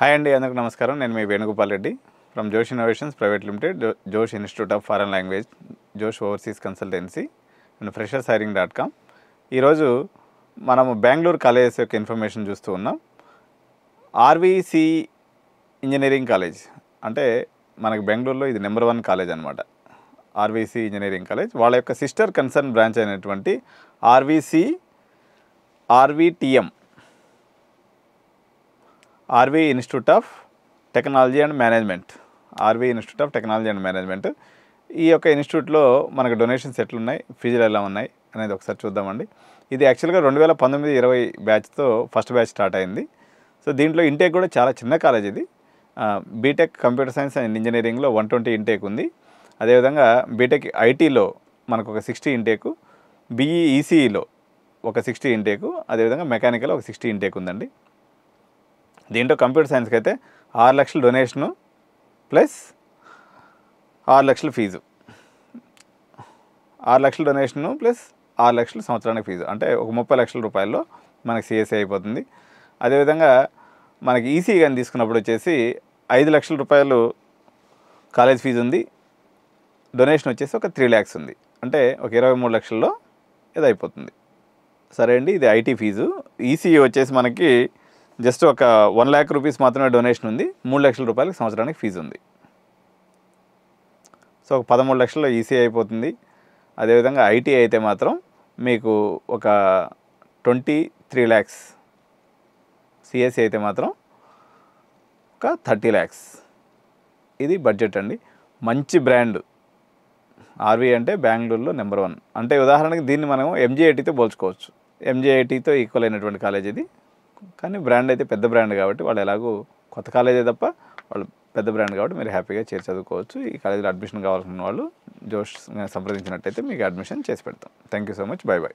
Hi అండి, అందరికీ నమస్కారం. నేను మీ వేణుగోపాల్ రెడ్డి ఫ్రమ్ జోష్ ఇన్నోవేషన్స్ ప్రైవేట్ లిమిటెడ్, జోష్ ఇన్స్టిట్యూట్ ఆఫ్ ఫారెన్ లాంగ్వేజ్, జోష్ ఓవర్సీస్ కన్సల్టెన్సీ అండ్ freshershiring.com. ఈరోజు మనము బెంగళూరు కాలేజెస్ యొక్క ఇన్ఫర్మేషన్ చూస్తూ ఉన్నాం. ఆర్వీసీ ఇంజనీరింగ్ కాలేజ్ అంటే మనకి బెంగళూరులో ఇది నెంబర్ 1 కాలేజ్ అనమాట. ఆర్వీసీ ఇంజనీరింగ్ కాలేజ్ వాళ్ళ యొక్క సిస్టర్ కన్సర్న్ బ్రాంచ్ అయినటువంటి RVTM, RV institute of technology and management, RV institute of technology and management. ఈ యొక్క ఇన్స్టిట్యూట్లో మనకు డొనేషన్స్ ఎట్లున్నాయి, ఫీజులు ఎలా ఉన్నాయి అనేది ఒకసారి చూద్దామండి. ఇది యాక్చువల్గా 2019-20 బ్యాచ్తో ఫస్ట్ బ్యాచ్ స్టార్ట్ అయింది. సో దీంట్లో ఇంటేక్ కూడా చాలా చిన్న కాలేజ్ ఇది. బీటెక్ కంప్యూటర్ సైన్స్ అండ్ ఇంజనీరింగ్లో 120 ఇంటేక్ ఉంది. అదేవిధంగా బీటెక్ ఐటీలో మనకు ఒక 60 ఇంటేకు, బీఈ ఈసీఈలో ఒక 60 ఇంటేకు, అదేవిధంగా మెకానికల్ ఒక 60 ఇంటేక్ ఉందండి. దీంట్లో కంప్యూటర్ సైన్స్కి అయితే 6 లక్షల డొనేషను ప్లస్ 6 లక్షల ఫీజు, 6 లక్షల డొనేషను ప్లస్ 6 లక్షల సంవత్సరానికి ఫీజు, అంటే ఒక 30 లక్షల రూపాయల్లో మనకి సిఎస్ఏ అయిపోతుంది. అదేవిధంగా మనకి ఈసీ కానీ తీసుకున్నప్పుడు వచ్చేసి 5 లక్షల రూపాయలు కాలేజ్ ఫీజు ఉంది, డొనేషన్ వచ్చేసి ఒక 3 lakhs ఉంది, అంటే ఒక 23 లక్షల్లో ఇది అయిపోతుంది. సరే అండి, ఇది ఐటీ ఫీజు. ఈసీ వచ్చేసి మనకి జస్ట్ ఒక 1 lakh రూపీస్ మాత్రమే డొనేషన్ ఉంది, 3 లక్షల రూపాయలకి సంవత్సరానికి ఫీజు ఉంది. సో ఒక 13 లక్షల్లో ఈసీ అయిపోతుంది. అదేవిధంగా ఐటీ అయితే మాత్రం మీకు ఒక 23 lakhs, సిఎస్సి అయితే మాత్రం ఒక 30 lakhs. ఇది బడ్జెట్ అండి. మంచి బ్రాండ్ ఆర్వీ అంటే బెంగళూరులో నెంబర్ 1. అంటే ఉదాహరణకి దీన్ని మనం ఎంజీఐటీతో పోల్చుకోవచ్చు. ఎంజీఐటీతో ఈక్వల్ అయినటువంటి కాలేజ్ ఇది. కానీ బ్రాండ్ అయితే పెద్ద బ్రాండ్ కాబట్టి వాళ్ళు ఎలాగో కొత్త కాలేజే తప్ప వాళ్ళు పెద్ద బ్రాండ్ కాబట్టి మీరు హ్యాపీగా చేరి చదువుకోవచ్చు. ఈ కాలేజీలో అడ్మిషన్ కావాలనుకున్న వాళ్ళు జోష్ సంప్రదించినట్టయితే మీకు అడ్మిషన్ చేసి పెడతాం. Thank you so much. By by.